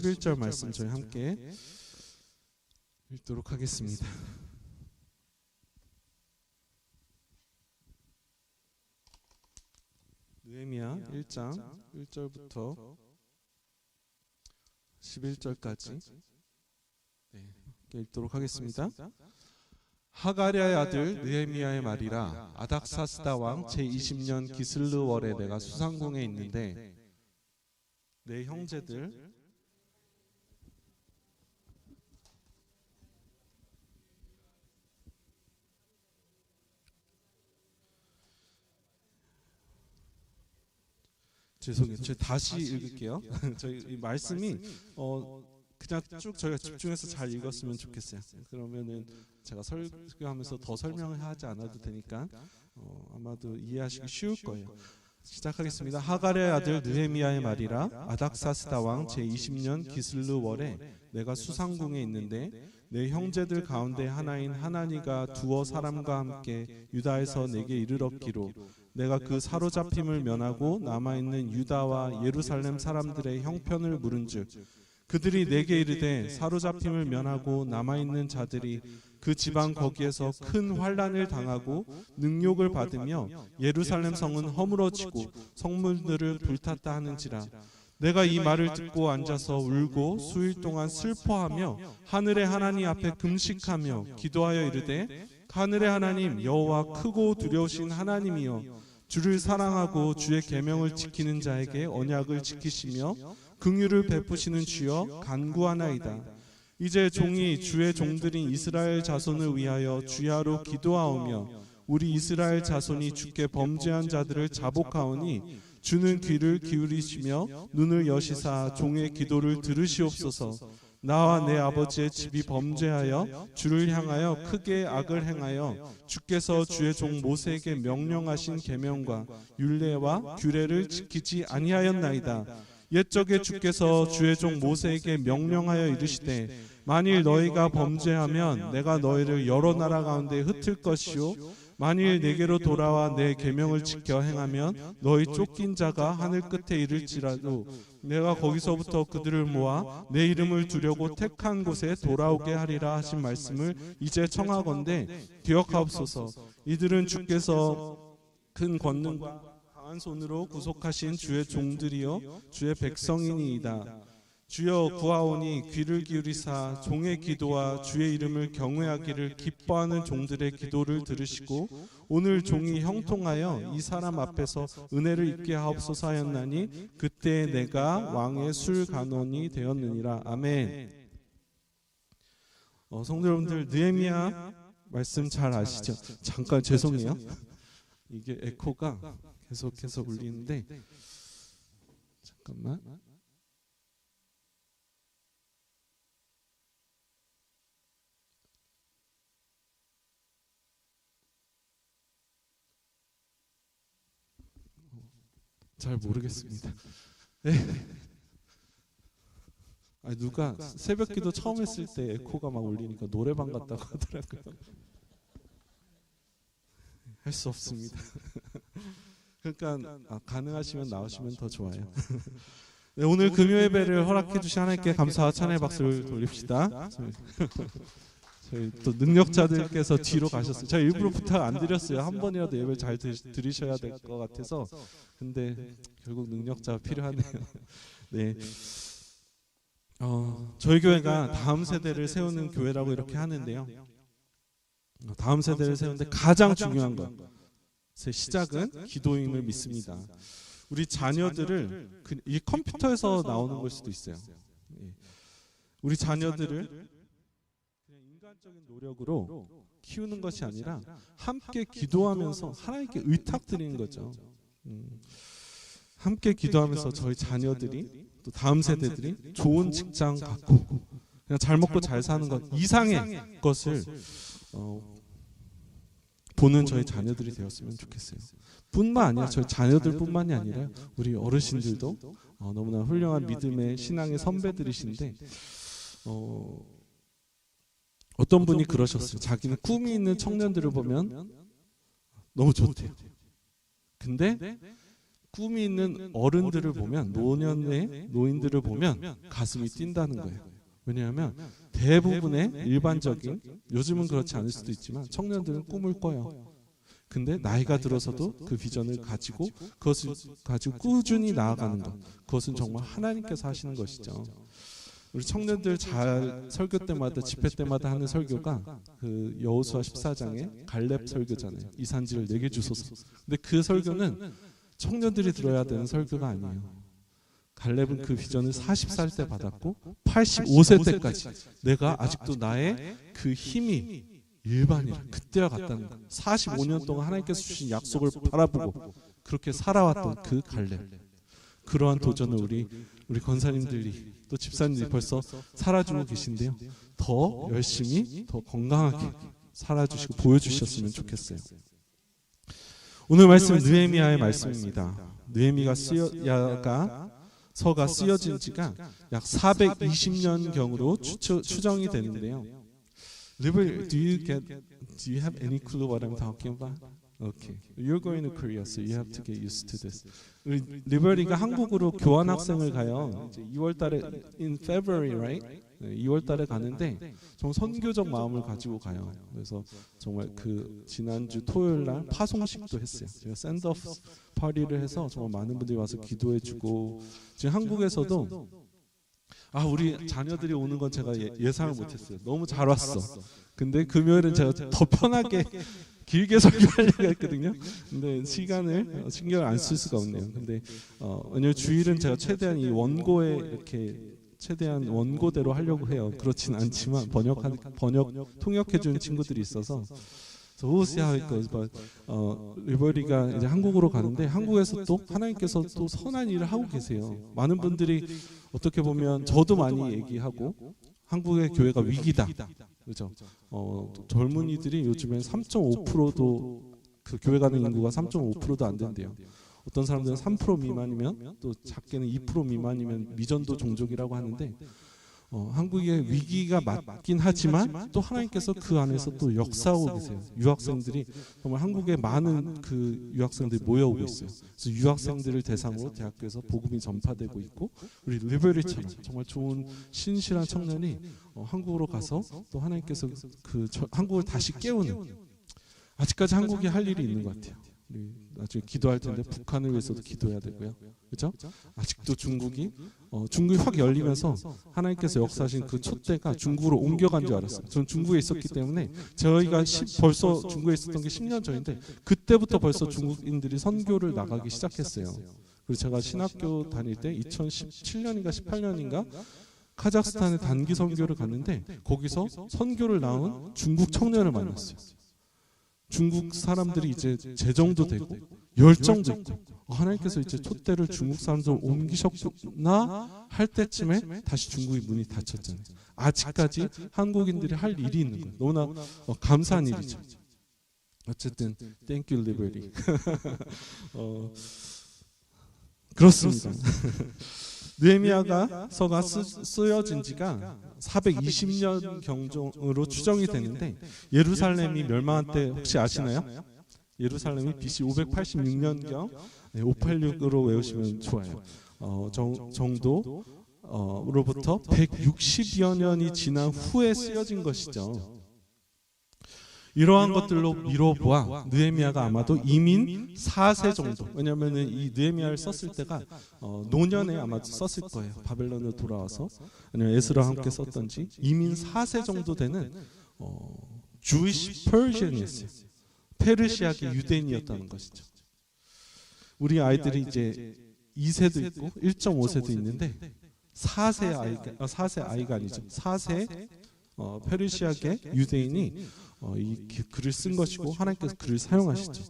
11절 말씀 저희 함께 읽도록 하겠습니다. 느헤미야 1장 1절부터 11절까지 읽도록 하겠습니다. 하가랴의 아들 느헤미야의 말이라. 아닥사스다 왕 제20년 기슬르월에 내가 수상궁에 있는데 내 형제들 죄송해요. 제가 다시 읽을게요. 저희 이 말씀이 그냥 쭉 저희가 집중해서 잘 읽었으면 좋겠어요. 그러면은 제가 설교하면서 더 설명을 하지 않아도 되니까 아마도 이해하시기 쉬울 거예요. 시작하겠습니다. 하가랴의 아들 느헤미야의 말이라. 아닥사스다 왕 제20년 기슬르월에 내가 수상궁에 있는데 내 형제들 가운데 하나인 하나니가 두어 사람과 함께 유다에서 내게 이르렀기로 내가 그 사로잡힘을 면하고 남아있는 유다와 예루살렘 사람들의 형편을 물은즉 그들이 내게 이르되 사로잡힘을 면하고 남아있는 자들이 그 지방 거기에서 큰 환난을 당하고 능욕을 받으며 예루살렘 성은 허물어지고 성문들을 불탔다 하는지라. 내가 이 말을 듣고 앉아서 울고 수일 동안 슬퍼하며 하늘의 하나님 앞에 금식하며 기도하여 이르되 하늘의 하나님 여호와 크고 두려우신 하나님이여 주를 사랑하고 주의 계명을 지키는 자에게 언약을 지키시며 긍휼을 베푸시는 주여 간구하나이다. 이제 종이 주의 종들인 이스라엘 자손을 위하여 주야로 기도하오며 우리 이스라엘 자손이 주께 범죄한 자들을 자복하오니 주는 귀를 기울이시며 눈을 여시사 종의 기도를 들으시옵소서. 나와 내 아버지의 집이 범죄하여 주를 향하여 크게 악을 행하여 주께서 주의 종 모세에게 명령하신 계명과 율례와 규례를 지키지 아니하였나이다. 옛적에 주께서 주의 종 모세에게 명령하여 이르시되 만일 너희가 범죄하면 내가 너희를 여러 나라 가운데 흩을 것이요 만일 내게로 돌아와 내 계명을 지켜 행하면 너희 쫓긴 자가 하늘 끝에 이를지라도 내가 거기서부터 그들을 모아 내 이름을 두려고 택한 곳에 돌아오게 하리라 하신 말씀을 이제 청하건대 기억하옵소서. 이들은 주께서 큰 권능과 강한 손으로 구속하신 주의 종들이요 주의 백성이니이다. 주여 구하오니 귀를 기울이사 종의 기도와 주의 이름을 경외하기를 기뻐하는 종들의 기도를 들으시고 오늘 종이 형통하여 이 사람 앞에서 은혜를 입게 하옵소서 하였나니 그때 내가 왕의 술간원이 되었느니라. 아멘. 성도 여러분들, 느헤미야 말씀 잘 아시죠? 잠깐 죄송해요. 이게 에코가 계속해서 울리는데 잠깐만. 잘 모르겠습니다. 네. 누가 새벽기도 처음 했을 때 에코가 막 울리니까 노래방 갔다고 하더라고요. 할 수 없습니다. 그러니까 가능하시면 나오시면 더 좋아요. 네, 오늘 금요 예배를 허락해 주신 하나님께 감사와 찬양의 박수를 돌립시다. 저희 또 능력자들께서 뒤로 가셨어요. 제가 일부러 부탁 안 드렸어요. 한 번이라도 예배를 잘 들으셔야 될 것 같아서. 근데 결국 능력자가 필요하네요. 네. 저희 교회가 다음 세대를 세우는 교회라고 이렇게 하는데요. 다음 세대를 세우는데 가장 중요한 것, 제 시작은 기도임을 믿습니다. 우리 자녀들을 이 컴퓨터에서 나오는 걸 수도 있어요. 우리 자녀들을 인간적인 노력으로 키우는 것이 아니라 함께 기도하면서 하나님께 의탁드리는 거죠. 함께 기도하면서 저희 자녀들이 또 다음 세대들이 좋은 직장 갖고 그냥 잘 먹고 잘 사는 것 이상의 것을 보는 저희 자녀들이 되었으면 좋겠어요. 뿐만 아니라 저희 자녀들뿐만이 아니라 우리 어르신들도 너무나 훌륭한 믿음의 신앙의 선배들이신데 어떤 분이 그러셨어요. 자기는 꿈이 있는 청년들을 보면 너무 좋대요. 근데 꿈이 있는 어른들을 보면, 노년의 노인들을 보면 가슴이 뛴다는 거예요. 왜냐하면 대부분의 일반적인, 요즘은 그렇지 않을 수도 있지만 청년들은 꿈을 꿔요. 근데 나이가 들어서도 그 비전을 가지고 그것을 가지고 꾸준히 나아가는 것, 그것은 정말 하나님께서 하시는 것이죠. 우리 청년들 잘 설교 때마다, 집회 때마다 하는 설교가 그 여호수아 14장의 갈렙 설교잖아요. 이 산지를 내게 주소서. 근데 그 설교는 청년들이 들어야 되는 설교가 아니에요. 갈렙은 그 비전을 40살 때 받았고 85세 때까지 내가 아직도 나의 그 힘이 일반이라 그때와 같다는 거. 45년 동안 하나님께서 주신 약속을 바라보고 그렇게 살아왔던 그 갈렙. 그러한 도전을 우리 권사님들이 또 집사님들이 벌써 살아주고 계신데요. 더 열심히, 더 건강하게 살아주시고 보여주셨으면 좋겠어요. 오늘 말씀은 느헤미야의 말씀입니다. 느헤미야가 서가 쓰여진 지가 약 420년경으로 추정이 되는데요. do you have any clue what I'm talking about? Okay, you're going to Korea, so you have to get used to this. 리버리가 한국으로 교환학생을 가요. 이제 2월달에 in February, right? 2월달에 가는데 정말 선교적 마음을 가지고 가요. 그래서 정말 그 지난주 토요일날 파송식도 했어요. 제가 샌드오프 파티를 해서 정말 많은 분들이 와서 기도해주고, 지금 한국에서도 우리 자녀들이 오는 건 제가 예상을 못했어요. 너무 잘 왔어. 근데 금요일은 제가 더 편하게 길게 설교하려고 했거든요. 근데 시간을 신경을 안 쓸 수가 없네요. 근데 왜냐면 주일은 제가 최대한 이 원고에 이렇게 최대한 원고대로 하려고 해요. 그렇진 않지만 번역 통역해주는 친구들이 있어서. So we'll see how it goes. But 리버리가 이제 한국으로 가는데 한국에서 또 하나님께서 또 선한 일을 하고 계세요. 많은 분들이 어떻게 보면 저도 많이 얘기하고 한국의 교회가 위기다. 그렇죠. 젊은이들이 요즘엔 3.5%도 그 교회 가는 인구가 3.5%도 안 된대요. 어떤 사람들은 3% 미만이면, 또 작게는 2% 미만이면 미전도 종족이라고 하는데, 한국의 위기가 맞긴 하지만 또 하나님께서 그 안에서 또 역사하고 계세요. 유학생들이 정말 한국에 많은 그 유학생들이 모여오고 있어요. 그래서 유학생들을 대상으로 대학교에서 복음이 전파되고 있고, 우리 리버리처럼 정말 좋은 신실한 청년이 한국으로 가서 또 하나님께서 한국을 다시 깨우는, 아직까지 한국이 할 일이 있는 것 같아요. 우리 나중에 기도할 텐데 북한을 위해서도 기도해야 되고요. 그렇죠? 아직도 중국이 확 열리면서 하나님께서 역사하신 그 촛대가 중국으로 옮겨간 줄 알았어요. 저는 중국에 있었기 때문에 저희가 벌써 중국에 있었던 게 10년 전인데 그때부터 벌써 중국인들이 선교를 나가기 시작했어요. 그리고 제가 신학교 다닐 때 2017년인가 18년인가 카자흐스탄에 단기 선교를 갔는데 거기서 선교를 나온 중국 청년을 만났어요. 중국 사람들이 이제 재정도 되고 열정도 있고 하나님께서 이제 촛대를 중국 사람들 옮기셨구나 할 때쯤에 다시 중국의 문이 닫혔잖아요. 아직까지 한국인들이 할 일이 있는 거예요. 너무나 감사한 일이죠. 어쨌든 Thank you, Liberty. 그렇습니다. 느헤미야가 서가 쓰여진 지가 420년 경종으로 추정이 되는데 예루살렘이 멸망한 때 혹시 아시나요? 예루살렘이 BC 586년경 586으로 외우시면 좋아요. 정도로부터 160여 년이 지난 후에 쓰여진 것이죠. 이러한 것들로 미뤄보아 느헤미야가 아마도 이민 4세 정도, 왜냐하면 이 느헤미야를 썼을 때가 노년에 아마 썼을 거예요. 바벨론으로 돌아와서, 아니면 에스라와 함께 썼던지 이민 4세 정도 되는 Jewish Persian이었어요. 페르시아계 유대인이었다는 것이죠. 우리 아이들이 이제 2세도 있고 1.5세도 있는데 4세 아이가 아니죠. 4세 페르시아계 유대인이 이 글을 쓴 것이고 하나님께서 글을 사용하시죠.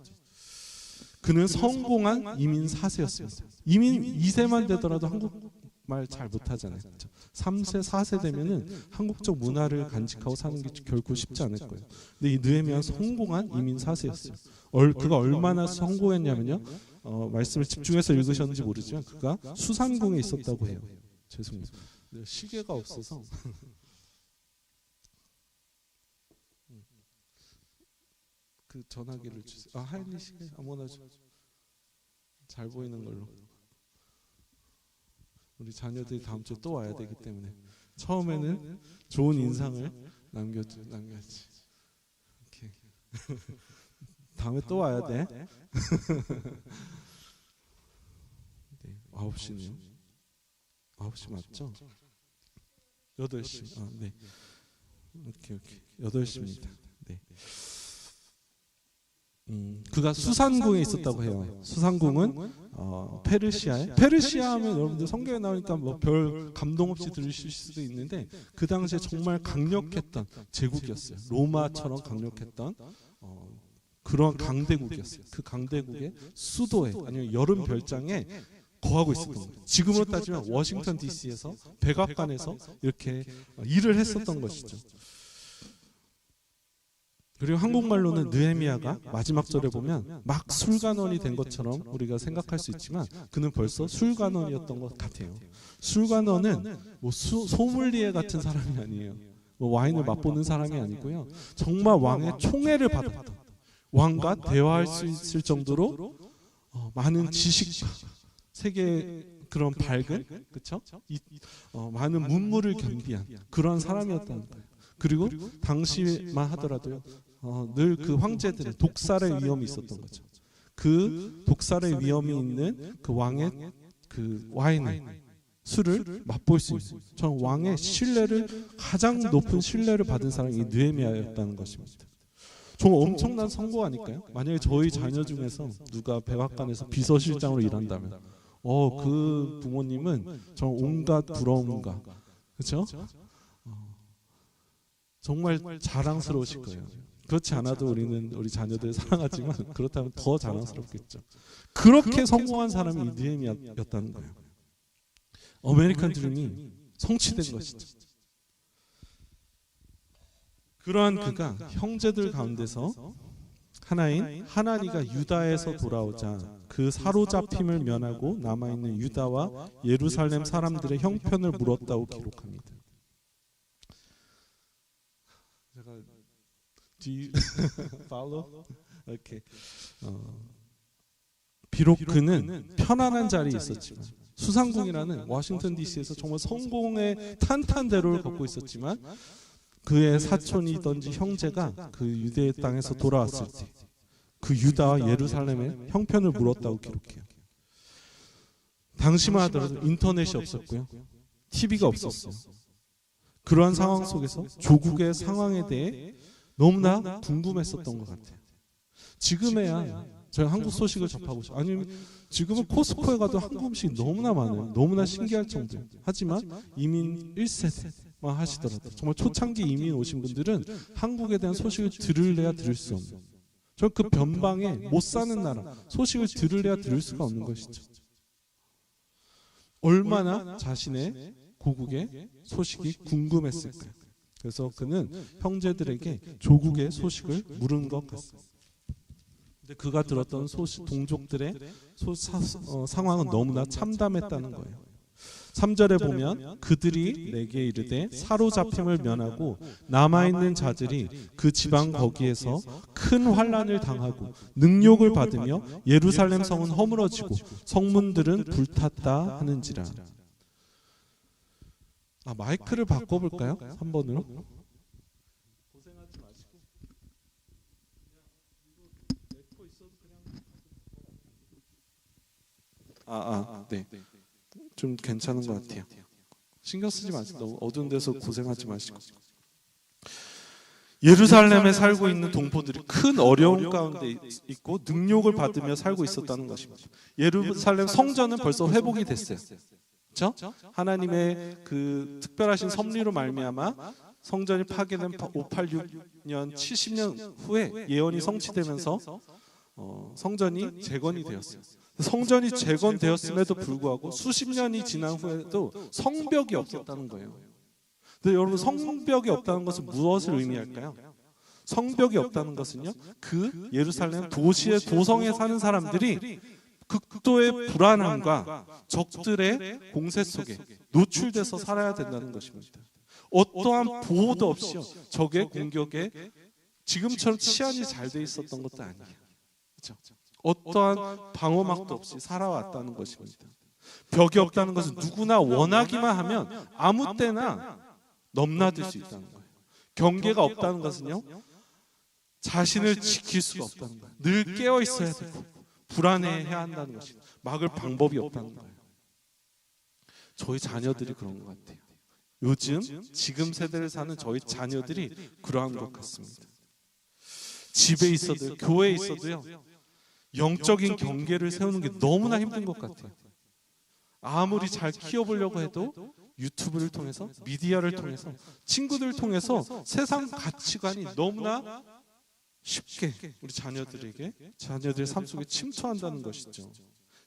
그는 성공한 이민 4세였습니다. 이민 2세만 되더라도 한국말 잘 못하잖아요. 그렇죠? 3세, 4세 되면은 한국적 문화를 간직하고 사는 게 결코 쉽지 않을 거예요. 근데 이 느헤미야는 성공한 이민 4세였어요. 그가 얼마나 성공했냐면요. 말씀을 집중해서 읽으셨는지 모르지만 그가 수산궁에 있었다고 해요. 죄송합니다. 시계가 없어서. 그 전화기를 주세요. 하일리 시계 아무나 좀. 잘 보이는 걸로. 우리 자녀들이 다음 주에 또 와야 되기 때문에 처음에는 좋은 인상을 남겨야지. 이렇게. 다음에 또 와야 돼. 네, 9시네요. 9시 맞죠? 8시. 아, 네. 오케이. 8시입니다. 네. 그가 수산궁에 있었다고 해요. 수산궁은 페르시아 하면 여러분들 성경에 나오니까 뭐 별 감동 없이 들으실 수도 있는데 그 당시에 정말 강력했던 제국이었어요. 로마처럼 강력했던 그런 강대국이었어요. 그 강대국의 수도에 아니면 여름 별장에 거하고 있었던 거예요. 지금으로 따지면 워싱턴 DC에서 백악관에서 이렇게 일을 했었던 것이죠. 그리고 한국말로는 느헤미야가 마지막 절에 보면 막 술관원이 된 것처럼 우리가 생각할 수 있지만 그는 벌써 술관원이었던 것 같아요. 술관원은 뭐 소믈리에 같은 사람이 아니에요. 뭐 와인을 맛보는 사람이 아니고요. 정말 왕의 총애를 받았던, 왕과 대화할 수 있을 정도로 많은 지식과 세계 그런 밝은, 그렇죠? 많은 문물을 겸비한 그런 사람이었다는 거예요. 그리고 당시만 하더라도요. 늘 그 황제들의 독살의 위험이 있었던 거죠. 그 독살의 위험이 있는 그 왕의 그 와인을 술을 맛볼 수 있는 전 왕의 신뢰를 가장 높은 신뢰를 받은 사람이 느헤미야였다는 것입니다. 정말 엄청난 선거 아닐까요? 만약에 저희 자녀 중에서 누가 백악관에서 비서실장으로 일한다면 그 부모님은 정말 온갖 부러움과 그렇죠? 정말 자랑스러우실 거예요. 그렇지 않아도 우리는 우리 자녀들 사랑하지만 그렇다면 더 자랑스럽겠죠. 그렇게 성공한 사람이 느헤미야였다는 거예요. 아메리칸 드림이 성취된 것이죠. 그러한 그가 형제들 가운데서 하나인 하나니가 유다에서 돌아오자 그 사로잡힘을 면하고 남아있는 유다와 예루살렘 사람들의 형편을 물었다고 기록합니다. Do you follow? Okay. 비록 그는 편안한 자리에 있었지만 수상궁이라는 워싱턴 DC에서 정말 성공의 탄탄대로를 걷고 있었지만 그의 사촌이든지 형제가 그 유대 땅에서 돌아왔을 때 그 유다와 예루살렘의 형편을 물었다고 기록해요. 당시만 하더라도 인터넷이 없었고요. TV가 없었어요. 그러한 상황 속에서 조국의 상황에 대해 너무나 궁금했었던 것 같아요. 지금에야 저희 한국 소식을 접하고 싶어요. 아니면 지금은 코스코에 가도 한국 음식이 너무나 많아요. 너무나 신기할 정도예요. 하지만 이민 1세대만 하시더라도 정말 초창기 이민 오신 분들은 한국에 대한 소식을 들을래야 들을 수 없는 저 그 변방에 못 사는 나라 소식을 들을래야 들을 수가 없는 것이죠. 얼마나 자신의 고국의 소식이 궁금했을까요? 그래서 그는 형제들에게 조국의 소식을 물은 것 같습니다. 근데 그가 들었던 동족들의 상황은 너무나 참담했다는 거예요. 3절에 보면 그들이 내게 이르되 사로잡힘을 면하고 남아있는 자들이 그 지방 거기에서 큰 환난을 당하고 능욕을 받으며 예루살렘 성은 허물어지고 성문들은 불탔다 하는지라. 마이크를 바꿔볼까요? 3번으로. 고생하지 마시고. 네. 좀 괜찮은 것 같아요. 신경 쓰지 마시고 너무 어두운 데서 고생하지 마시고. 예루살렘에 살고 있는 동포들이 큰 어려움 가운데 있고 능욕을 받으며 살고 있었다는 것입니다. 예루살렘 성전은 벌써 회복이 됐어요. 그렇죠? 하나님의 그 특별하신 섭리로 말미암아 성전이 파괴된 586년 70년 후에 예언이 성취되면서 성전이 재건이 되었어요. 성전이 재건되었음에도 불구하고 수십 년이 지난 후에도 성벽이 없었다는 거예요. 근데 여러분 성벽이 없다는 것은 무엇을 의미할까요? 성벽이 없다는 것은요, 그 예루살렘 도시의 도성에 사는 사람들이 극도의 불안함과 적들의 공세 속에 노출돼서 살아야 된다는 것입니다. 어떠한 보호도 없이요, 적의 공격에 지금처럼 치안이 잘 돼 있었던 것도 아니에요. 그렇죠? 어떠한 방어막도 없이 살아왔다는 것입니다. 벽이 없다는 것은 누구나 원하기만 하면 아무 때나 넘나들 수 있다는 거예요. 경계가 없다는 것은요, 자신을 지킬 수가 없다는 거예요. 늘 깨어 있어야 되고 불안해해야 한다는 것입니다. 막을 방법이 없다는 거예요. 저희 자녀들이 그런 것 같아요. 요즘 지금 세대를 사는 저희 자녀들이 그러한 것 같습니다. 집에 있어도요, 교회에 있어도요, 영적인 경계를 세우는 게 너무나 힘든 것 같아요. 아무리 잘 키워보려고 해도 유튜브를 통해서, 미디어를 통해서, 친구들을 통해서 세상 가치관이 너무나 쉽게 우리 자녀들의 삶 속에 침투한다는 것이죠.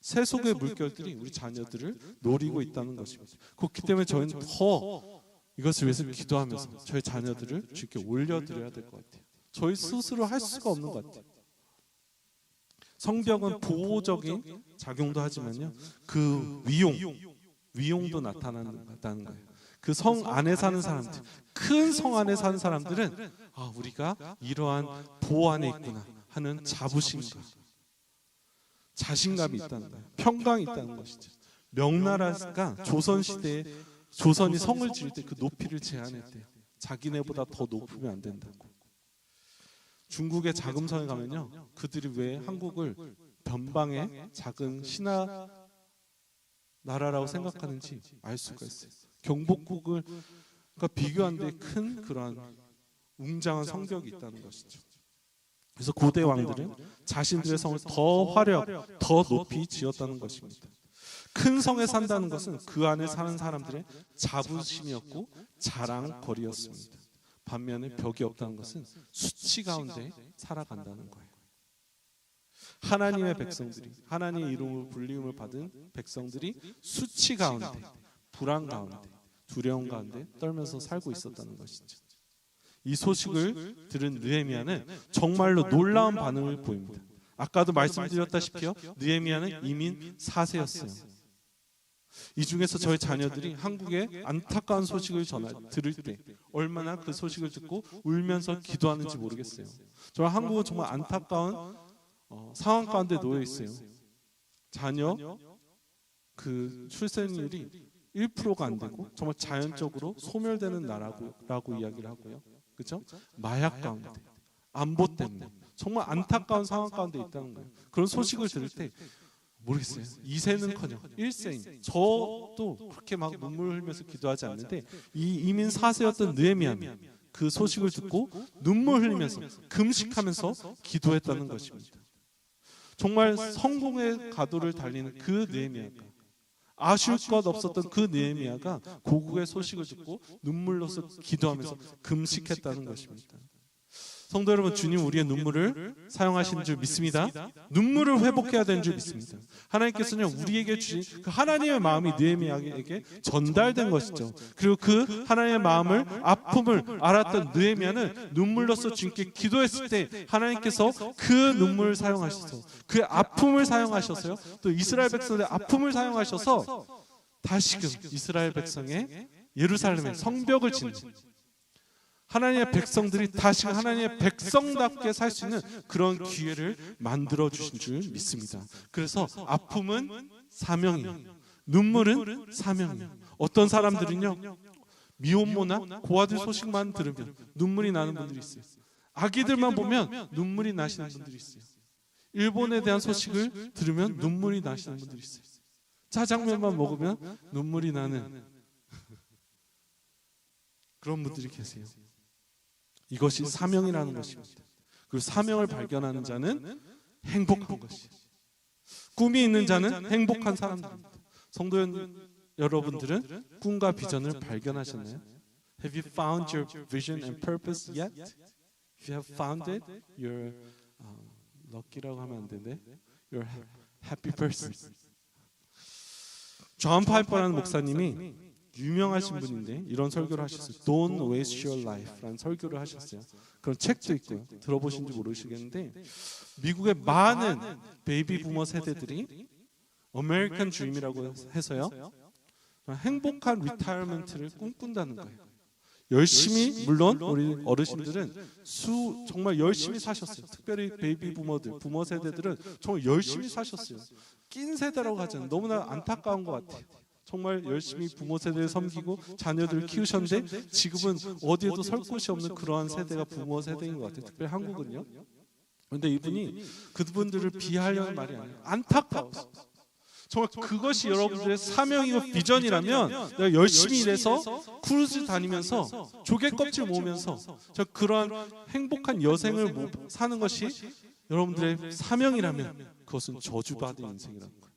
세속의 물결들이 우리 자녀들을 노리고 있다는 것입니다. 그렇기 때문에 저희는 더 이것을 위해서 기도하면서 저희 자녀들을 주께 올려드려야 될 것 같아요. 저희 스스로 할 수가 없는 것 같아요. 성벽은 보호적인 작용도 하지만요, 그 위용도 나타난다는 거예요. 그 성 안에 사는 사람들, 큰 성 안에 사는 사람들은 우리가 이러한 보호 안에 있구나 하는 자부심과 자신감이 있다는 거예요. 평강이 있다는 것이죠. 명나라가 조선시대에 조선이 성을 지을 때 그 높이를 제한했대요. 자기네보다 더 높으면 안 된다고. 중국의 자금성에 가면요, 그들이 왜 한국을 변방의 작은 신하 나라라고 생각하는지 알 수가 있어요. 경복궁을 비교한 데 큰 그러한 웅장한 성벽이 있다는 것이죠. 그래서 고대 왕들은 자신들의 성을 더 화려하고 더 높이 지었다는 것입니다. 큰 성에 산다는 것은 그 안에 사는 사람들의 자부심이었고 자랑거리였습니다. 반면에 벽이 없다는 것은 수치 가운데 살아간다는 거예요. 하나님의 백성들이, 하나님의 이름으로 불리움을 받은 백성들이 수치 가운데, 불안 가운데, 두려움 가운데 떨면서 살고 있었다는 것이죠. 이 소식을 들은 느헤미야는 정말로 놀라운 반응을 보입니다. 아까도 말씀드렸다시피요, 느헤미야는 이민 4세였어요. 이 중에서 저희 자녀들이 한국의 안타까운 소식을 들을 때 얼마나 그 소식을 듣고 울면서 기도하는지 모르겠어요. 정말 한국은 정말 안타까운 상황 가운데 놓여 있어요. 자녀 그 출생률이 1%가 안 되고 정말 자연적으로 소멸되는 나라라고 이야기를 하고요. 그렇죠? 마약 가운데, 안보 때문에 정말 안타까운 상황 가운데 있다는 거예요. 그런 소식을 들을 때 모르겠어요. 2세는커녕 1세인 저도 그렇게 막 눈물 흘리면서 기도하지 않는데, 이 이민 4세였던 느헤미야는 그 소식을 듣고 눈물 흘리면서 금식하면서 기도했다는 것입니다. 정말 성공의 가도를 달리는 그 느헤미야가, 아쉬울 것 없었던 그 느헤미야가 고국의 소식을 듣고 눈물로서 기도하면서 금식했다는 것입니다. 성도 여러분, 주님 우리의 눈물을 사용하시는 줄 믿습니다. 눈물을 회복해야 되는 줄 믿습니다. 하나님께서는 우리에게 주신 그 하나님의 마음이 느헤미야에게 전달된 것이죠. 그리고 그 하나님의 마음을, 아픔을 알았던 느헤미야는 눈물로써 주님께 기도했을 때 하나님께서 그 눈물을 사용하셔서, 그 아픔을 사용하셔서요, 또 이스라엘 백성의 아픔을 사용하셔서 다시금 이스라엘 백성의 예루살렘의 성벽을 짓는, 하나님의 백성들이 다시 하나님의 백성답게 살 수 있는 그런 기회를 만들어 주신 줄 믿습니다. 그래서 아픔은 사명이에요. 눈물은 사명이에요. 어떤 사람들은요, 미혼모나 고아들 소식만 들으면 눈물이 나는 분들이 있어요. 아기들만 보면 눈물이 나시는 분들이 있어요. 일본에 대한 소식을 들으면 눈물이 나시는 분들이 있어요. 짜장면만 먹으면 눈물이 나는 그런 분들이 계세요. 이것이 사명이라는 것입니다. 그리고 사명을 발견하는 자는 행복한 것이에요. 꿈이 있는 자는 행복한 사람들입니다. 성도 여러분들은 꿈과 비전을 발견하셨나요? Have you found your vision and purpose yet? If you have found it, you're lucky라고 하면 안 되는데, you're a happy person. 존 파이퍼라는 목사님이 유명하신 분인데 이런 설교를 하셨어요. Don't waste your life라는 설교를 하셨어요. 그런 책도 있고요. 들어보신지 모르시겠는데, 미국의 많은 베이비 부머 세대들이 아메리칸 드림이라고 해서요, 행복한 리타이어먼트를 꿈꾼다는 거예요. 열심히, 물론 우리 어르신들은 정말 열심히 사셨어요. 특별히 베이비 부모들, 부모 세대들은 정말 열심히 사셨어요. 낀 세대라고 하잖아요. 너무나 안타까운 것 같아요. 정말 열심히 부모 세대를 섬기고 자녀들을 키우셨는데 지금은 어디에도 설 곳이 없는 그러한 세대가 부모 세대인 것 같아요. 특별히 한국은요. 그런데 이분이 그분들을 비하하려는 말이 아니에요. 안타까워서. 정말 그것이 여러분들의 사명이고 비전이라면 내가 열심히 일해서 크루즈 다니면서 조개 껍질 모으면서 그러한 행복한 여생을 사는 것이 여러분들의 사명이라면 그것은 저주받은 인생이라는 거예요.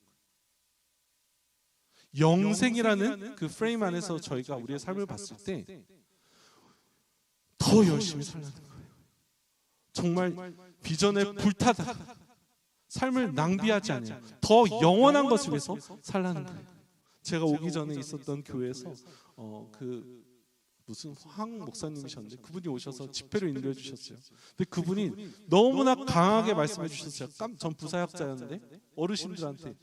영생이라는 그 프레임 안에서 저희가 우리의 삶을 봤을 때 더 열심히 살라는 거예요. 정말 비전에 불타다 삶을 낭비하지 않아요. 더 영원한 것을 위해서 살라는 거예요. 제가 오기 전에 있었던 교회에서 무슨 황 목사님이셨는데 그분이 오셔서 집회를 인도해 주셨어요. 근데 그분이 너무나 강하게 말씀해 주셨어요. 전 부사역자였는데 어르신들한테,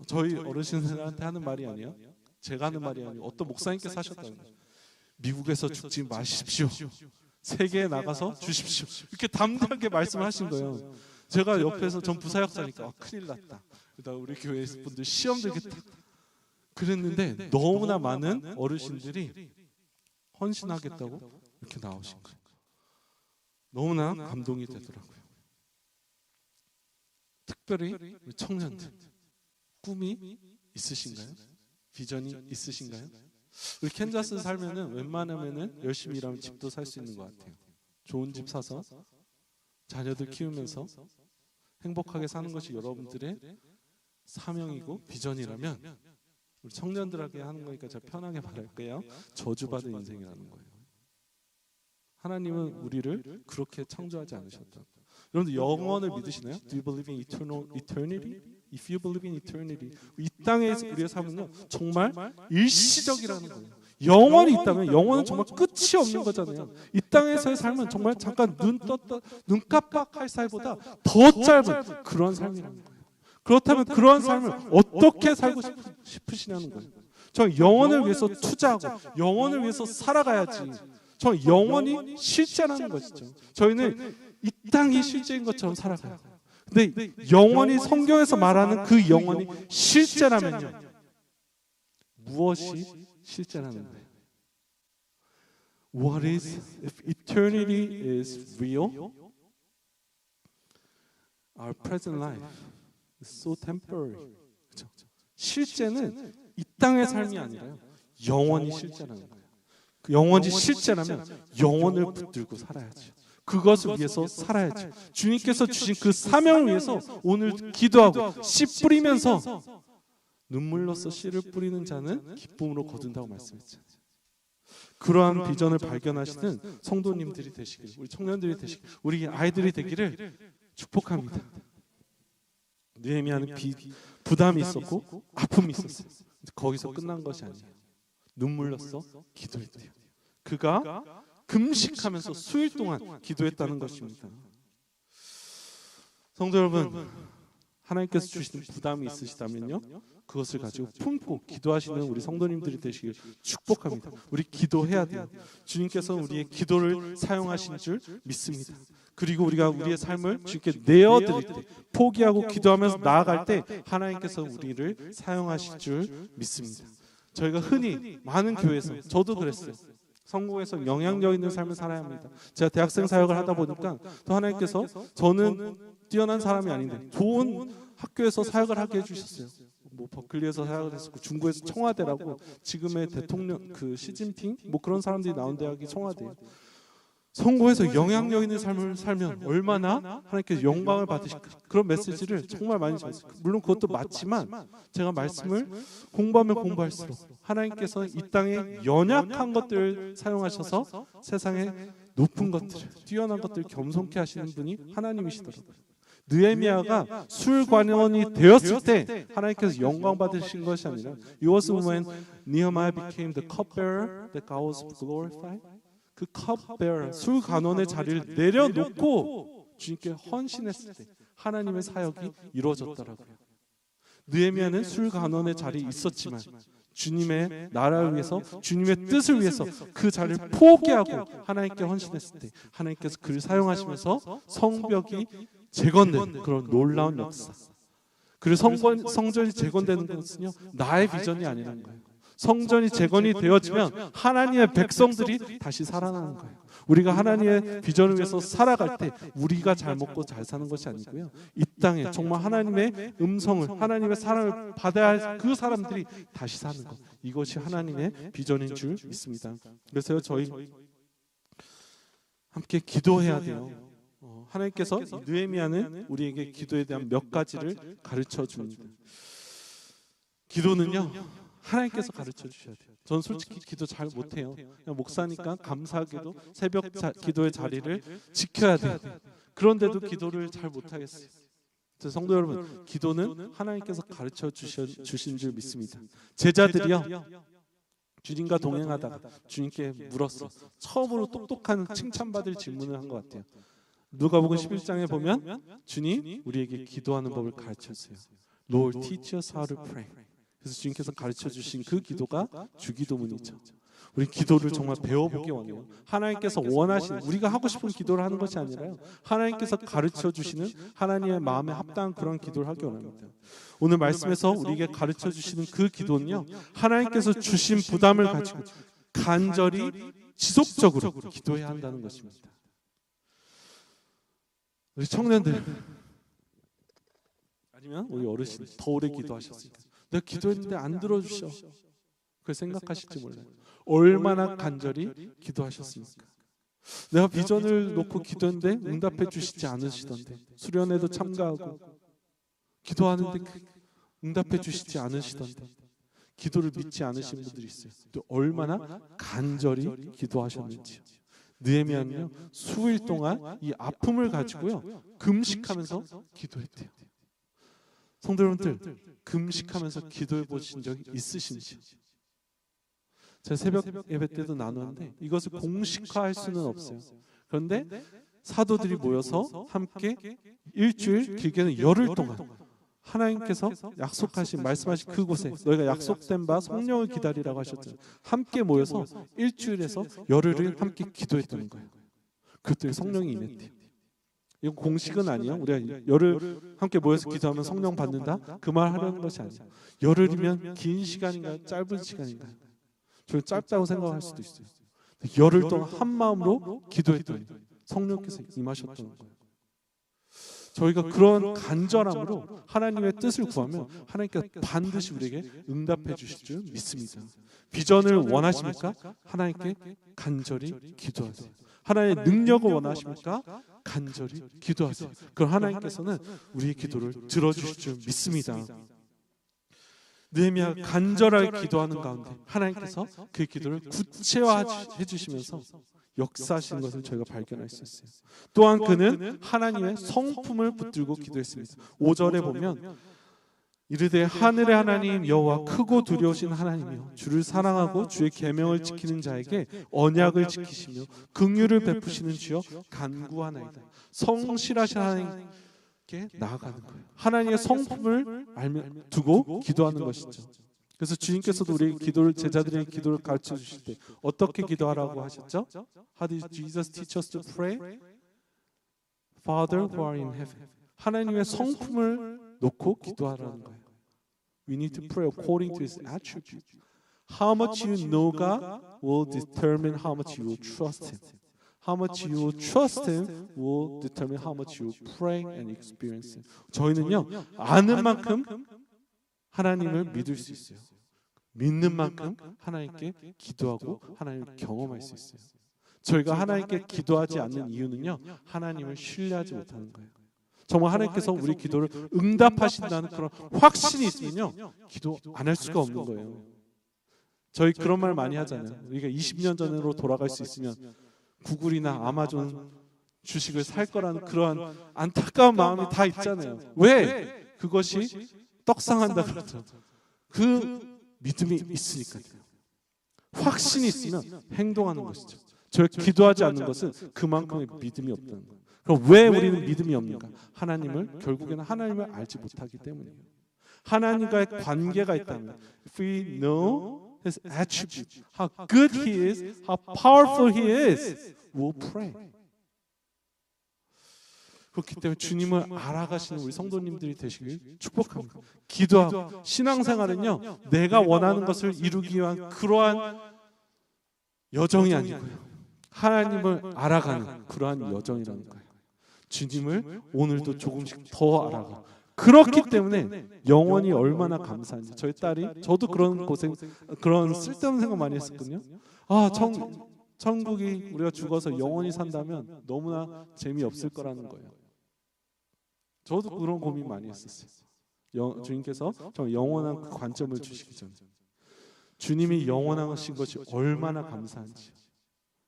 저희 어르신들한테 하는 말이 아니에요. 제가 하는 말이 아니에요. 어떤 목사님께서 하셨다는 거예요. 미국에서 죽지 마십시오. 세계에 나가서 주십시오. 이렇게 담대하게 말씀하신 거예요. 제가 옆에서 전 부사역자니까 큰일 났다. 그러다 우리 교회 분들 시험 들겠다. 그랬는데 너무나 많은 어르신들이 헌신하겠다고 이렇게 나오신 거예요. 너무나 감동이 되더라고요. 특별히 우리 청년들 꿈이 있으신가요? 비전이 있으신가요? 우리 캔자스 살면은 웬만하면은 열심히 일하면 집도 살 수 있는 것 같아요. 좋은 집 사서 자녀들 키우면서 행복하게 사는 것이 여러분들의 사명이고 비전이라면 우리 청년들에게 하는 거니까 제가 편하게 말할게요. 저주받은 인생이라는 거예요. 하나님은 우리를 그렇게 창조하지 않으셨다. 여러분들 영원을 믿으시나요? Do you believe in eternity? If you believe in eternity, 이 땅에서 우리의 삶은요 정말 일시적이라는 거예요. 영원이 있다면 영원은 정말 끝이 없는 거잖아요. 이 땅에서의 삶은 정말 잠깐 눈 깜빡할 사이보다 더 짧은 그런 삶이라는 거예요. 그렇다면 그러한 삶을 어떻게 살고 싶으시냐는 거예요. 저 영원을 위해서 투자하고 영원을 위해서 살아가야지. 저 영원이 실제라는 것이죠. 저희는 이 땅이 실제인 것처럼 살아가요. 근데 영원히 성경에서 말하는 그 영원이 실제라면요. 무엇이 실제라는 거예요? What is if eternity is real? Our present life is so temporary. 그렇죠? 실제는 이 땅의 삶이 아니라요. 영원히 실제라는 거예요. 그 영원히 실제라면 영원을 붙들고 살아야죠. 그것을 위해서 살아야죠. 주님께서 주신 그 사명을 위해서 오늘 기도하고 씨 뿌리면서 눈물로써 씨를 뿌리는 자는 기쁨으로 거둔다고 말씀했잖아요. 그러한 비전을 발견하시는 성도님들이 되시길, 우리 청년들이 되시길, 우리 아이들이 되기를 축복합니다. 느헤미야는 부담이 있었고 아픔이 있었어요. 거기서 끝난 것이 아니에요. 눈물로써 기도했대요. 그가 금식하면서 수일 동안 기도했다는 것입니다. 성도 여러분, 하나님께서 주시는 부담이 있으시다면요, 그것을 가지고 품고 기도하시는 우리 성도님들이 되시길 축복합니다. 우리 기도해야 돼요. 주님께서 우리의 기도를 사용하신 줄 믿습니다. 그리고 우리가 우리의 삶을 주님께 내어드릴 때, 포기하고 기도하면서 나아갈 때 하나님께서 우리를 사용하실 줄 믿습니다. 저희가 흔히 많은 교회에서, 저도 그랬어요. 성공해서 영향력 있는 삶을 살아야 합니다. 제가 대학생 사역을 하다 보니까 또 하나님께서 저는 뛰어난 사람이 아닌데 좋은 학교에서 사역을 하게 해주셨어요. 뭐 버클리에서 사역을 했었고 중국에서 청와대라고, 지금의 대통령 그 시진핑 뭐 그런 사람들이 나온 대학이 청와대예요. 성공해서 영향력 있는 삶을 살면 얼마나 하나님께서 영광을 받으실까, 그런 메시지를 정말 많이 전했어요. 물론 그것도 맞지만 제가 말씀을 공부하면 공부할수록 하나님께서 이 땅에 연약한 것들을 사용하셔서 세상에 높은 것들, 뛰어난 것들을 겸손케 하시는 분이 하나님이시더라고요. 느헤미야가 술관원이 되었을 때 하나님께서 영광 받으신 것이 아니라 It was when Nehemiah became the cupbearer that God was glorified. 그 cupbearer, 술관원의 자리를 내려놓고 주님께 헌신했을 때 하나님의 사역이 이루어졌더라고요. 느헤미야는 술관원의 자리에 있었지만 주님의 나라를 위해서, 주님의 뜻을 위해서 그 자리를 포기하고 하나님께 헌신했을 때 하나님께서 그를 사용하시면서 성벽이 재건되는 그런 놀라운 역사. 그리고 성전이 재건되는 것은요, 나의 비전이 아니라는 거예요. 성전이 재건이 되어지면 하나님의 백성들이 다시 살아나는 거예요. 우리가 하나님의 비전을 위해서 살아갈 때 우리가 잘 먹고 잘 사는 것이 아니고요, 이 땅에 정말 하나님의 음성을, 하나님의 사랑을 받아야 할 그 사람들이 다시 사는 것, 이것이 하나님의 비전인 줄 믿습니다. 그래서 저희 함께 기도해야 돼요. 하나님께서 느헤미야는 우리에게 기도에 대한 몇 가지를 가르쳐 줍니다. 기도는요, 하나님께서 가르쳐 주셔야 돼요. 저는 솔직히 기도 잘 못해요. 그냥 목사니까 감사하게도 새벽 기도의 자리를 지켜야 돼요. 그런데도 기도를 잘 못하겠어요. 성도 여러분, 기도는 하나님께서 가르쳐 주신 줄 믿습니다. 제자들이요, 주님과 동행하다가 주님께 물었어. 처음으로 똑똑한 칭찬받을 질문을 한 것 같아요. 누가복음 11장에 보면 주님, 우리에게 기도하는 법을 가르쳐주세요. Lord, teach us how to pray. 그래서 주님께서 가르쳐 주신 그 기도가 주기도문이죠. 우리 기도를 정말 배워보기 원해요. 하나님께서 원하시는, 우리가 하고 싶은 기도를 하는 것이 아니라요, 하나님께서 가르쳐 주시는 하나님의 마음에 합당한 그런 기도를 하기 원합니다. 오늘 말씀에서 우리에게 가르쳐 주시는 그 기도는요, 하나님께서 주신 부담을 가지고 간절히 지속적으로 기도해야 한다는 것입니다. 우리 청년들, 아니면 우리 어르신, 더 오래 기도하셨으니까 내가 기도했는데 안 들어주셔, 그걸 생각하실지 몰라요. 얼마나 간절히 기도하셨습니까? 내가 비전을 놓고 기도했는데 응답해 주시지 않으시던데, 수련회도 참가하고 기도하는데 응답해 주시지 않으시던데, 기도를 믿지 않으신 분들이 있어요. 또 얼마나 간절히 기도하셨는지요. 느헤미야는요, 수일 동안 이 아픔을 가지고요 금식하면서 기도했대요. 성도 여러분들, 금식하면서 기도해 보신 적이 있으신지? 제가 새벽 예배 때도 나누는데 이것을 공식화할 수는 없어요. 그런데 사도들이 모여서 함께 일주일, 길게는 열흘 동안 하나님께서 약속하신, 말씀하신 그곳에 너희가 약속된 바 성령을 기다리라고 하셨잖아요. 함께 모여서 일주일에서 열흘을 함께 기도했다는 거예요. 그때 성령이 임했대요. 이건 공식은 아니에요. 우리가 열흘 함께 모여서 기도하면 성령 받는다, 그 말 하려는 것이 아니에요. 열흘이면 긴 시간인가요? 짧은 시간인가요? 저는 짧다고 생각할 수도 있어요. 열흘 동안 한 마음으로 기도했더니 성령께서 임하셨던 거예요. 저희가 그런 간절함으로 하나님의 뜻을 구하면 하나님께서 반드시 우리에게 응답해 주실 줄 믿습니다. 비전을 원하십니까? 하나님께 간절히 기도하세요. 하나님의 능력을 원하십니까? 간절히 기도하세요. 그럼 하나님께서는 우리의 기도를 들어주실 줄 믿습니다. 느헤미야가 간절하게 기도하는 가운데 하나님께서 그 기도를 구체화해 주시면서 역사하신 것을 저희가 발견할 수 있어요. 또한 그는 하나님의 성품을 붙들고 기도했습니다. 5절에 보면 이르되 하늘의 하나님 여호와 크고 두려우신 하나님이여, 주를 사랑하고 주의 계명을 지키는 자에게 언약을 지키시며 긍휼을 베푸시는 주여 간구하나이다. 성실하신 하나님께 나아가는 거예요. 하나님의 성품을 두고 기도하는 것이죠. 그래서 주님께서도 우리 기도를, 제자들의 기도를 가르쳐 주실 때 어떻게 기도하라고 하셨죠? How did Jesus teach us to pray? Father who are in heaven. 하나님의 성품을 놓고 기도하라는 거예요. We need to pray according to His attributes. How much you know God will determine how much you will trust Him. How much you will trust Him will determine how much you will pray and experience Him. 저희는요, 아는 만큼 하나님을 믿을 수 있어요. 믿는 만큼 하나님께 기도하고 하나님을 경험할 수 있어요. 저희가 하나님께 기도하지 않는 이유는요, 하나님을 신뢰하지 못하는 거예요. 정말 하나님께서 우리 기도를 응답하신다는 그런 확신이 있으면요, 기도 안 할 수가 없는 거예요. 저희 그런 말 많이 하잖아요. 우리가 20년 전으로 돌아갈 수 있으면 구글이나 아마존 주식을 살 거라는 그러한 안타까운 마음이 다 있잖아요. 왜? 그것이 떡상한다 그러죠. 그 믿음이 있으니까요. 확신이 있으면 행동하는 것이죠. 저희가 기도하지 않는 것은 그만큼의 믿음이 없다는 거예요. 그럼 왜 우리는 믿음이 없는가? 하나님을, 결국에는 하나님을 알지 못하기 때문이에요. 하나님과의 관계가 있다면, if we know His attributes, how good He is, how powerful He is, we'll pray. 그렇기 때문에 주님을 알아가시는 우리 성도님들이 되시길 축복합니다. 기도하고 신앙생활은요, 내가 원하는 것을 이루기 위한 그러한 여정이 아니고요, 하나님을 알아가는 그러한 여정이라는 거예요. 주님을 오늘도 조금씩 더 알아가. 그렇기 때문에 영원히 얼마나 감사한지. 저희 딸이, 저도 그런 그런 쓸데없는 생각 많이 했었거든요. 천국이 우리가 죽어서 영원히 산다면 너무나 재미없을 거라는 거예요. 저도 그런 고민 많이 했었어요. 주님께서 저 영원한 그 관점을 주시기 전에 주님이 영원하신 것이 얼마나 감사한지.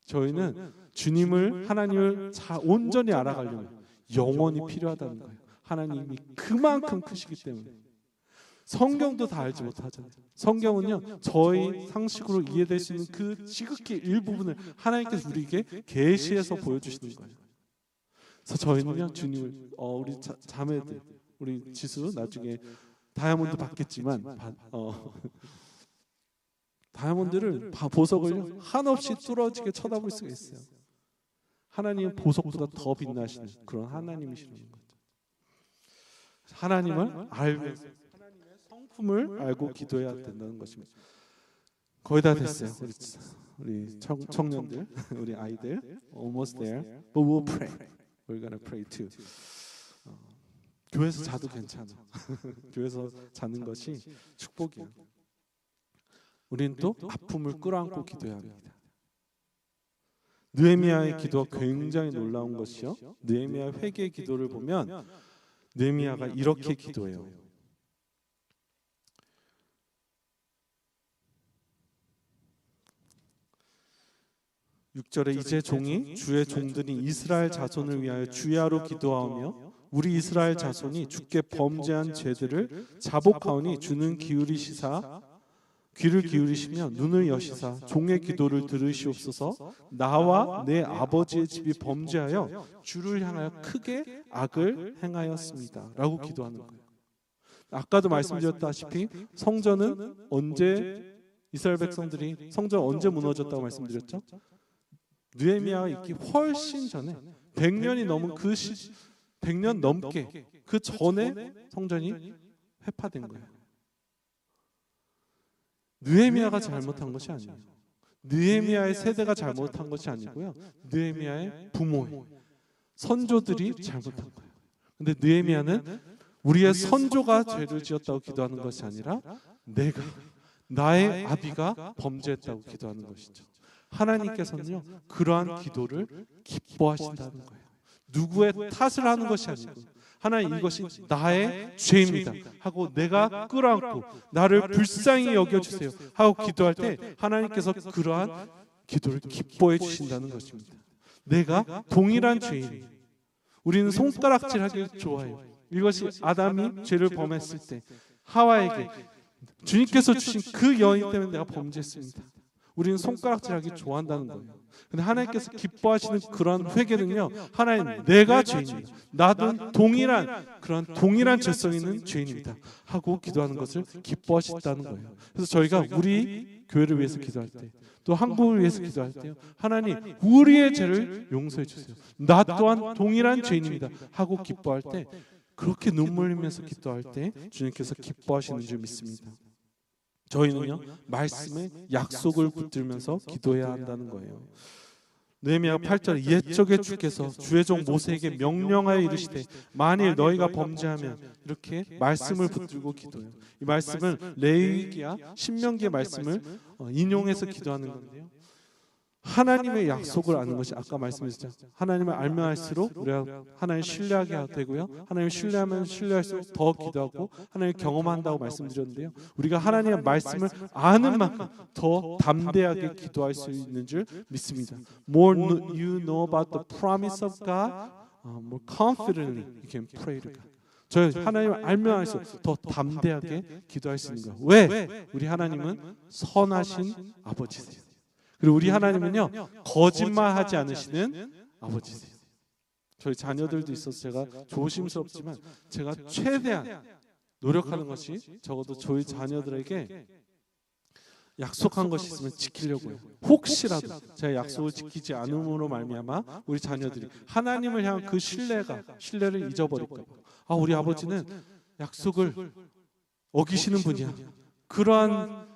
저희는 주님을, 하나님을 온전히 알아가려면 영원히 필요하다는 거예요. 하나님이 그만큼 크시기 때문에. 성경도 다 알지 못하잖아요. 성경은요, 저희 상식으로 이해될 수 있는 그 지극히 일부분을 하나님께서 우리에게 계시해서 보여주시는 거예요. 그래서 저희는요, 주님을, 우리 자매들, 우리 지수 나중에 다이아몬드 받겠지만, 다이아몬드를 보석을 한없이 뚫어지게 쳐다볼 수가 있어요. 하나님은 보석보다 더 빛나시는 그런 하나님이시는 거죠. 하나님을 알면서 하나님의 성품을 알고 기도해야 된다는 것입니다. 거의 다 됐어요. 우리 청년들, 우리 아이들, almost there, but we'll pray. We're gonna pray too. 교회에서 자도 괜찮아. 교회에서 자는 것이 축복이에요. 우리는 또 아픔을 끌어안고 기도해야 합니다. 느헤미야의 기도가 굉장히 놀라운 것이요, 느헤미야 회개의 기도를 보면 느헤미야가 이렇게 기도해요. 6절에 이제 종이 주의 종들이 이스라엘 자손을 위하여 주야로 기도하며 우리 이스라엘 자손이 주께 범죄한 죄들을 자복하오니 주는 귀를 기울이시며 눈을 여시사 종의 기도를 들으시옵소서. 나와 내 아버지의 집이 범죄하여 주를 향하여 크게 악을 행하였습니다 라고 기도하는 거예요. 아까도 말씀드렸다시피 성전은 언제, 이스라엘 백성들이 성전 언제 무너졌다고 말씀드렸죠? 느헤미야가 있기 훨씬 전에 100년이 넘은 100년 넘게 그 전에 성전이 회파된 거예요. 느헤미야가 잘못한 것이 아니에요. 느헤미야의 세대가 잘못한 것이 아니고요, 느헤미야의 부모의 선조들이 잘못한 거예요. 근데 느헤미야는 우리의 선조가 죄를 지었다고 기도하는 것이 아니라 나의 아비가 범죄했다고 기도하는 것이죠. 하나님께서는요, 그러한 기도를 기뻐하신다는 거예요. 누구의 탓을 하는 것이 아니고, 하나님 이것이 나의 죄입니다 하고 내가 끌어안고 나를 불쌍히 여겨주세요 하고 기도할 때 하나님께서 그러한 기도를 기뻐해 주신다는 것입니다. 내가 동일한 죄인, 우리는 손가락질하기 좋아해요. 이것이 아담이 죄를 범했을 때 하와에게 주님께서 주신 그 여인 때문에 내가 범죄했습니다. 우리는 손가락질하기 좋아한다는 거예요. 근데 하나님께서 기뻐하시는 그런 회개는요, 하나님 내가 죄인입니다, 나도 동일한 죄성 있는 죄인입니다 하고 기도하는 것을 기뻐하신다는 거예요. 그래서 저희가 우리 교회를 위해서 기도할 때, 또 한국을 위해서 기도할 때요, 하나님 우리의 죄를 용서해 주세요, 나 또한 동일한 죄인입니다 하고 기뻐할 때, 그렇게 눈물 흘리면서 기도할 때 주님께서 기뻐하시는 줄 믿습니다. 저희는요, 말씀에 약속을 붙들면서 기도해야 한다는 거예요. 느헤미야 8절, 옛적에 주께서 주의 종 모세에게 명령하여 이르시되 만일 너희가 범죄하면, 이렇게 말씀을 붙들고 기도해요. 이 말씀은 레위기야 신명기의 말씀을 인용해서 기도하는 건데요, 하나님의 약속을 아는 것이, 아까 말씀드렸죠, 하나님을 알면 알수록 우리가 하나님을 신뢰하게 되고요, 하나님을 신뢰하면 신뢰할수록 더 기도하고 하나님을 경험한다고 말씀드렸는데요, 우리가 하나님의 말씀을 아는 만큼 더 담대하게 기도할 수 있는 줄 믿습니다. More you know about the promise of God, more confidently you can pray to God. 저희 하나님을 알면 알수록 더 담대하게 기도할 수 있는 거예요. 왜? 우리 하나님은 선하신 아버지세요. 그리고 우리 하나님은요, 거짓말하지 않으시는 아버지세요. 저희 자녀들도 있어서 제가 조심스럽지만 제가 최대한 노력하는 것이 적어도 저희 자녀들에게 약속한 것이 있으면 지키려고 해요. 혹시라도 제가 약속을 지키지 않음으로 말미암아 우리 자녀들이 하나님을 향한 그 신뢰를 잊어버릴까 봐. 우리 아버지는 약속을 어기시는 분이야. 그러한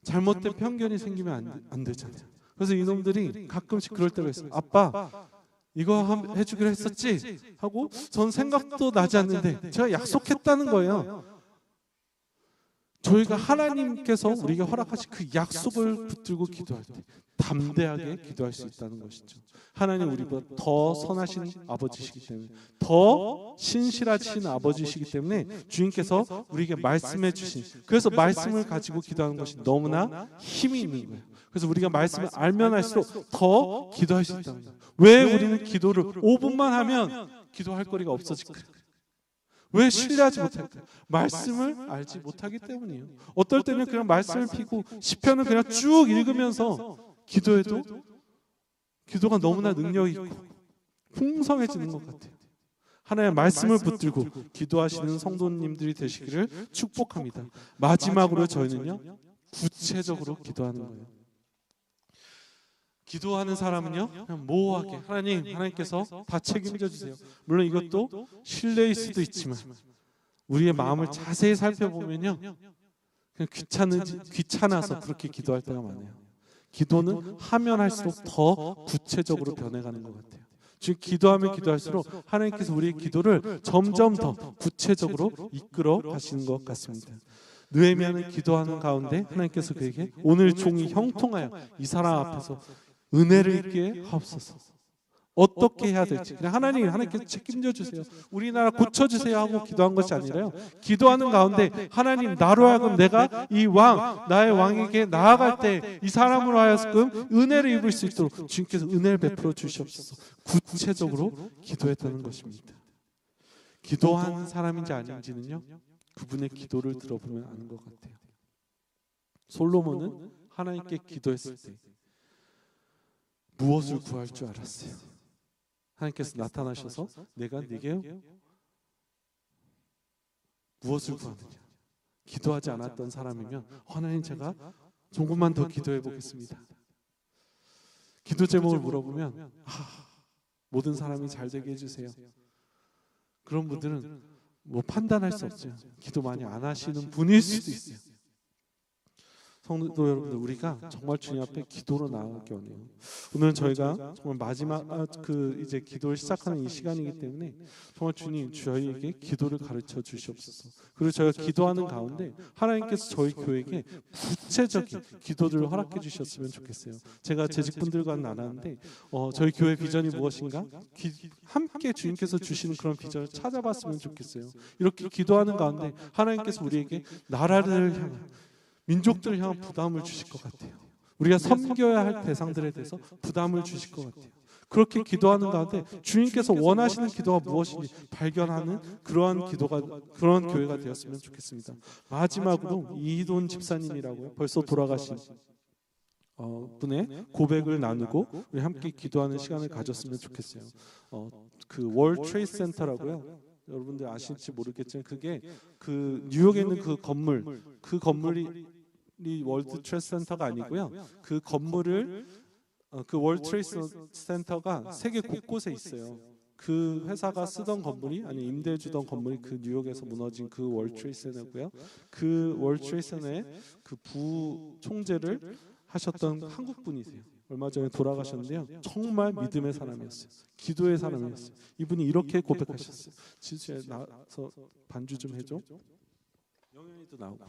잘못된 편견이 생기면 안 되잖아요. 그래서 이놈들이 가끔씩 그럴 때가 있어요. 아빠 이거 해주기로 했었지? 하고 전 생각도 나지 않는데 제가 약속했다는 거예요. 저희가 하나님께서 우리에게 허락하신 그 약속을 붙들고 기도할 때 담대하게 기도할 수 있다는 것이죠. 하나님 우리보다 더 선하신 아버지시기 때문에, 더 신실하신 아버지시기 때문에 주님께서 우리에게 말씀해 주신, 그래서 말씀을 가지고 기도하는 것이 너무나 힘이 있는 거예요. 그래서 우리가 말씀을 알면 알수록 더 기도할 수 있다는 거예요. 왜 우리는 기도를 5분만 하면 기도할 거리가 없어질까요? 왜 신뢰하지 못할까요? 말씀을 알지 못하기 때문이에요. 어떨 때는 그냥 말씀을 피고 시편을 그냥 쭉 읽으면서 기도해도 기도가 너무나 능력이 있고 풍성해지는 것 같아요. 하나님의 말씀을 붙들고 기도하시는 성도님들이 되시기를 축복합니다. 마지막으로 저희는요, 구체적으로 기도하는 거예요. 기도하는 사람은요, 그냥 모호하게 하나님께서 다 책임져 주세요. 물론 이것도 신뢰일 수도 있지만 우리의 마음을 자세히 살펴보면요, 그냥 귀찮아서 그렇게 기도할 때가 많아요. 기도는 하면 할수록 더 구체적으로 변해가는 것 같아요. 즉 기도하면 기도할수록 하나님께서 우리의 기도를 점점 더 구체적으로 이끌어 가시는 것 같습니다. 느헤미야는 기도하는 가운데 하나님께서 그에게 오늘 종이 형통하여 이 사람 앞에서 은혜를 입게 하옵소서. 어떻게 해야 될지 그냥 하나님께서 책임져 주세요. 우리나라 고쳐주세요 하고 기도한 것이 아니라요, 기도하는 가운데 하나님 나로 하여금 내가 이 나의 왕에게 나아갈 때 이 사람으로 하여금 은혜를 입을 수 있도록 주님께서 은혜를 베풀어 주시옵소서. 구체적으로 기도했다는 것입니다. 기도하는 사람인지 아닌지는요, 그분의 기도를 들어보면 아는 것 같아요. 솔로몬은 하나님께 기도했을 때 무엇을 구할 줄 알았어요. 하나님께서 나타나셔서 내가 네게 무엇을 구하느냐. 기도하지 않았던 사람이면 하나님 제가 조금만 더 기도해 보겠습니다. 기도 제목을 물어보면 모든 사람이 잘 되게 해주세요. 그런 분들은 뭐 판단할 수 없죠. 기도 많이 안 하시는 분일 수도 있어요. 성도 여러분들, 우리가 정말 주님 앞에 기도로 나아가기 원해요. 오늘은 저희가 정말 마지막 이제 기도를 시작하는 이 시간이기 때문에 정말 주님 저희에게 기도를 가르쳐 주시옵소서. 그리고 저희가 기도하는 가운데 하나님께서 저희 교회에게 구체적인 기도들을 허락해 주셨으면 좋겠어요. 제가 재직분들과 나눴는데 저희 교회 비전이 무엇인가? 함께 주님께서 주시는 그런 비전을 찾아봤으면 좋겠어요. 이렇게 기도하는 가운데 하나님께서 우리에게 나라를 향한, 민족들을 향한 부담을 주실 것 같아요. 우리가 섬겨야 할 대상들에 대해서 부담을 주실 것 같아요. 그렇게 기도하는 가운데 주님께서 원하시는 기도가 무엇인지 발견하는 그러한 교회가 되었으면 좋겠습니다. 마지막으로 이희돈 집사님이라고요, 벌써 돌아가신 분의 고백을 나누고 우리 함께 기도하는 시간을 가졌으면 좋겠어요. 그 월드 트레이드 센터라고요. 여러분들 아실지 모르겠지만 그게 그 뉴욕에 있는 그 건물이 월드 트레이드 센터가 아니고요. 그 건물을 그 월드 트레이드 센터가 세계 곳곳에 있어요. 그 회사가 쓰던 건물이, 아니 임대해 주던 건물이 그 뉴욕에서 무너진 그 월드 트레이드 센터고요. 그 월드 트레이드 센터의 그 부총재를 하셨던 한국 분이세요. 얼마 전에 돌아가셨는데요, 정말 믿음의 사람이었어요. 기도의 사람이었어요. 이분이 이렇게 고백하셨어요. 지수야 나서 반주 좀 해줘. 영현이도 나오고.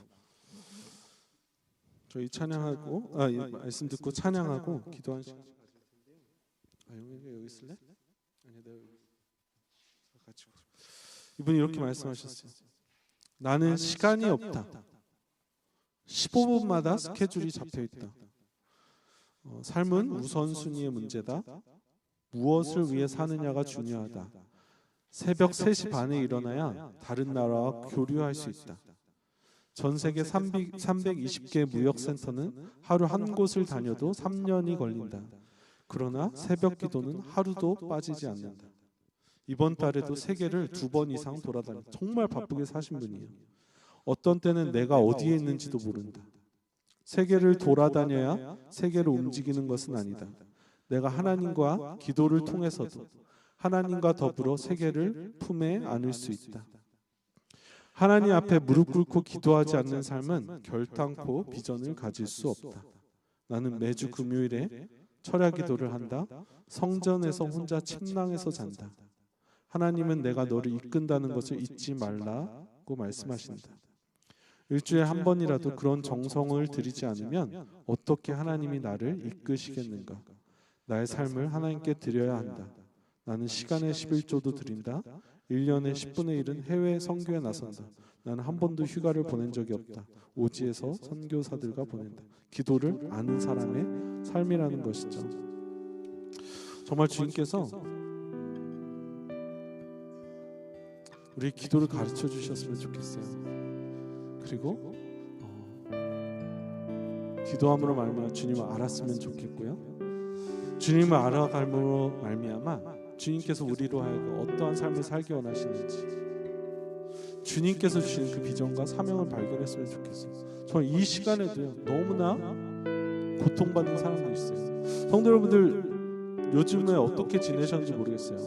저희 찬양하고 말씀 듣고 찬양하고 기도하는 시간 가질 텐데. 영현이가 여기 있을래? 아니 내가 여기 가지고. 이분이 이렇게 말씀하셨어요. 나는 시간이 없다. 15분마다 스케줄이 잡혀 있다. 삶은 우선순위의 문제다. 무엇을 위해 사느냐가 중요하다. 새벽 3시 반에 일어나야 다른 나라와 교류할 수 있다. 전 세계 320개 무역센터는 하루 한 곳을 다녀도 3년이 걸린다. 그러나 새벽 기도는 하루도 빠지지 않는다. 이번 달에도 세계를 2번 이상 돌아다니, 정말 바쁘게 사신 분이에요. 어떤 때는 내가 어디에 있는지도 모른다. 세계를 돌아다녀야 세계를 움직이는 것은 아니다. 내가 하나님과 기도를 통해서도 하나님과 더불어 세계를 품에 안을 수 있다. 하나님 앞에 무릎 꿇고 기도하지 않는 삶은 결단코 비전을 가질 수 없다. 나는 매주 금요일에 철야 기도를 한다. 성전에서 혼자 침낭에서 잔다. 하나님은 내가 너를 이끈다는 것을 잊지 말라고 말씀하신다. 일주일에 한 번이라도 그런 정성을 들이지 않으면 어떻게 하나님이 나를 이끄시겠는가? 나의 삶을 하나님께 드려야 한다. 나는 시간의 11조도 드린다. 1년에 10분의 1은 해외 선교에 나선다. 나는 한 번도 휴가를 보낸 적이 없다. 오지에서 선교사들과 보낸다. 기도를 아는 사람의 삶이라는 것이죠. 정말 주님께서 우리 기도를 가르쳐 주셨으면 좋겠어요. 그리고 기도함으로 말미암아 주님을 알았으면 좋겠고요. 주님을 알아감으로 말미암아 주님께서 우리로 하여금 어떠한 삶을 살기 원하시는지 주님께서 주신 그 비전과 사명을 발견했으면 좋겠어요. 정말 이 시간에도요, 너무나 고통받는 사람도 있어요. 성도 여러분들 요즘에 어떻게 지내셨는지 모르겠어요.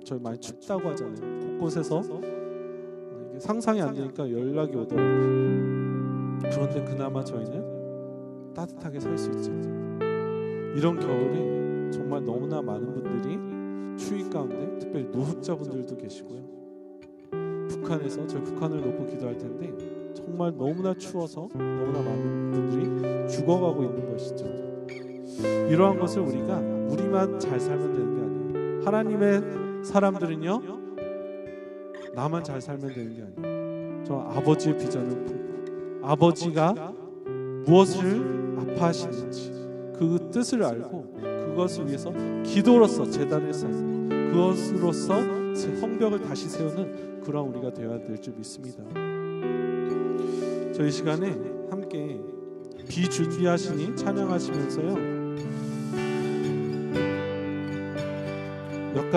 저희 많이 춥다고 하잖아요. 곳곳에서 이게 상상이 안 되니까 연락이 오더라고요. 그런데 그나마 저희는 따뜻하게 살 수 있죠. 이런 겨울에 정말 너무나 많은 분들이 추위 가운데, 특별히 노숙자분들도 계시고요. 북한에서 저희 북한을 놓고 기도할 텐데 정말 너무나 추워서 너무나 많은 분들이 죽어가고 있는 것이죠. 이러한 것을 우리만 잘 살면 되는 게 아니에요. 하나님의 사람들은요, 나만 잘 살면 되는 게 아니에요. 저 아버지의 비전을 품고 아버지가 무엇을 아파하시는지 그 뜻을 알고 그것을 위해서 기도로서 제단을 쌓고 그것으로서 성벽을 다시 세우는 그런 우리가 되어야 될 줄 믿습니다. 저희 시간에 함께 비준비하시니 찬양하시면서요, 몇 가지